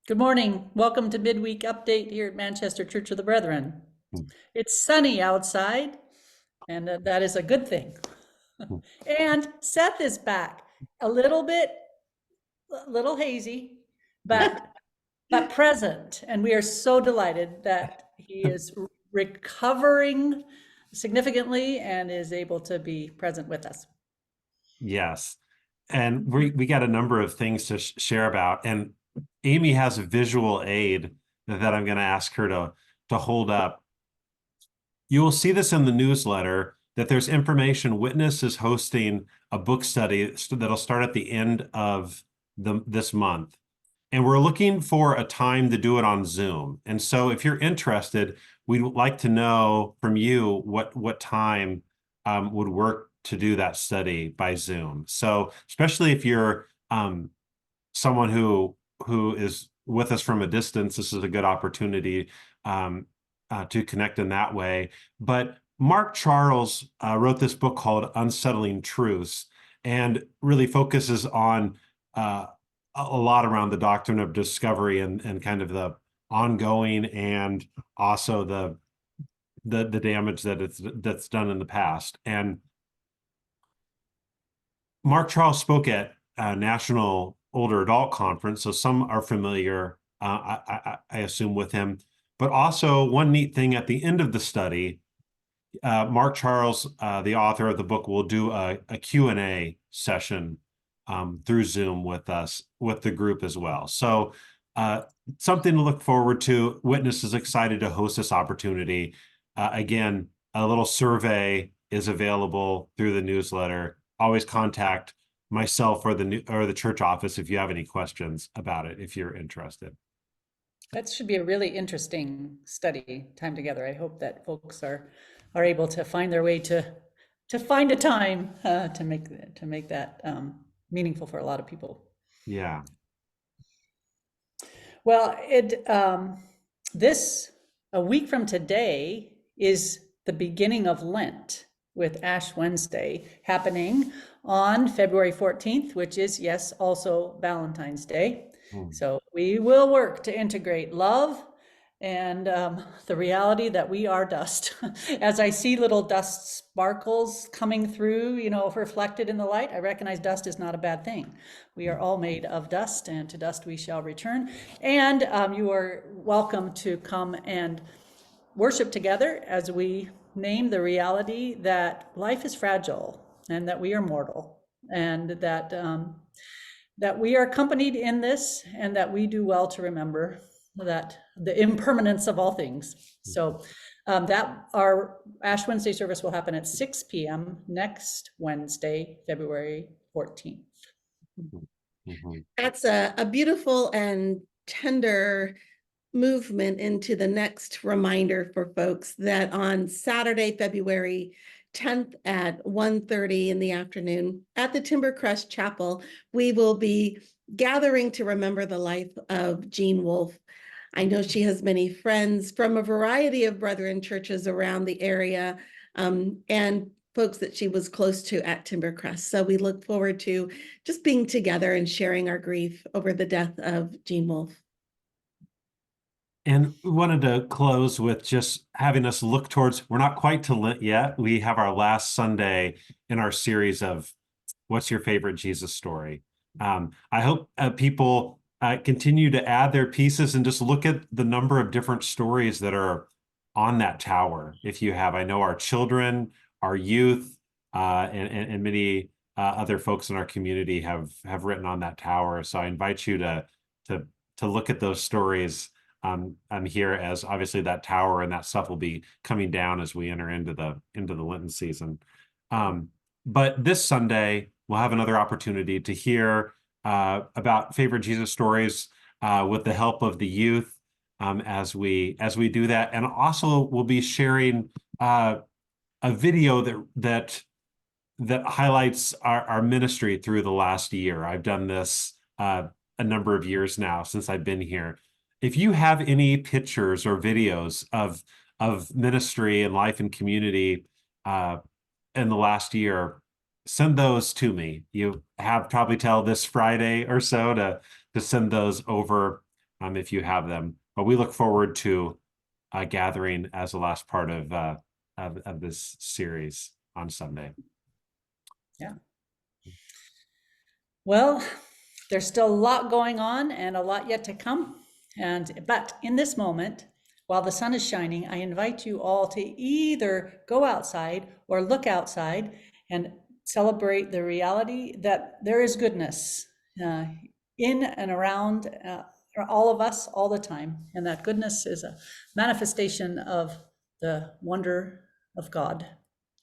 Good morning. Welcome to Midweek Update here at Manchester Church of the Brethren. Mm, It's sunny outside, and that is a good thing. mm. And Seth is back. A little hazy, but present. And we are so delighted that he is recovering significantly and is able to be present with us. Yes. And we got a number of things to share about. And Amy has a visual aid that I'm going to ask her to hold up. You will see this in the newsletter that there's information. Witness is hosting a book study that'll start at the end of this month. And we're looking for a time to do it on Zoom. And so if you're interested, we'd like to know from you what time would work to do that study by Zoom. So especially if you're someone who is with us from a distance, this is a good opportunity to connect in that way. But Mark Charles wrote this book called Unsettling Truths and really focuses on a lot around the doctrine of discovery and kind of the ongoing and also the damage that's done in the past. And Mark Charles spoke at a National Older Adult Conference, so some are familiar, I assume, with him. But also one neat thing at the end of the study, Mark Charles, the author of the book, will do a Q&A session through Zoom with us, with the group as well. So something to look forward to. Witness is excited to host this opportunity. Again, a little survey is available through the newsletter. Always contact myself or the church office if you have any questions about it, if you're interested. That should be a really interesting study time together. I hope that folks are able to find their way to find a time to make that meaningful for a lot of people. Yeah. Well, this a week from today is the beginning of Lent with Ash Wednesday happening on February 14th, which is, yes, also Valentine's Day. Mm. So we will work to integrate love and the reality that we are dust. As I see little dust sparkles coming through, reflected in the light, I recognize dust is not a bad thing. We are all made of dust, and to dust we shall return. And you are welcome to come and worship together as we name the reality that life is fragile and that we are mortal, and that we are accompanied in this, and that we do well to remember that the impermanence of all things. So that our Ash Wednesday service will happen at 6 p.m. next Wednesday, February 14th. Mm-hmm. That's a beautiful and tender movement into the next reminder for folks that on Saturday, February 10th at 1:30 in the afternoon at the Timbercrest Chapel, we will be gathering to remember the life of Jean Wolfe. I know she has many friends from a variety of brethren churches around the area, and folks that she was close to at Timbercrest. So we look forward to just being together and sharing our grief over the death of Jean Wolfe. And we wanted to close with just having us look towards, we're not quite to Lent yet. We have our last Sunday in our series of What's Your Favorite Jesus Story? I hope people continue to add their pieces and just look at the number of different stories that are on that tower. If you have, I know our children, our youth, and many other folks in our community have written on that tower. So I invite you to look at those stories here, as obviously that tower and that stuff will be coming down as we enter into the Lenten season. But this Sunday, we'll have another opportunity to hear about favorite Jesus stories with the help of the youth as we do that. And also we'll be sharing a video that highlights our ministry through the last year. I've done this a number of years now since I've been here. If you have any pictures or videos of ministry and life and community in the last year, send those to me. You have probably till this Friday or so to send those over if you have them. But we look forward to gathering as the last part of this series on Sunday. Yeah. Well, there's still a lot going on and a lot yet to come. But in this moment, while the sun is shining, I invite you all to either go outside or look outside and celebrate the reality that there is goodness in and around all of us all the time. And that goodness is a manifestation of the wonder of God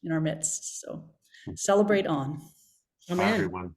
in our midst. So celebrate on. Bye, Amen. everyone.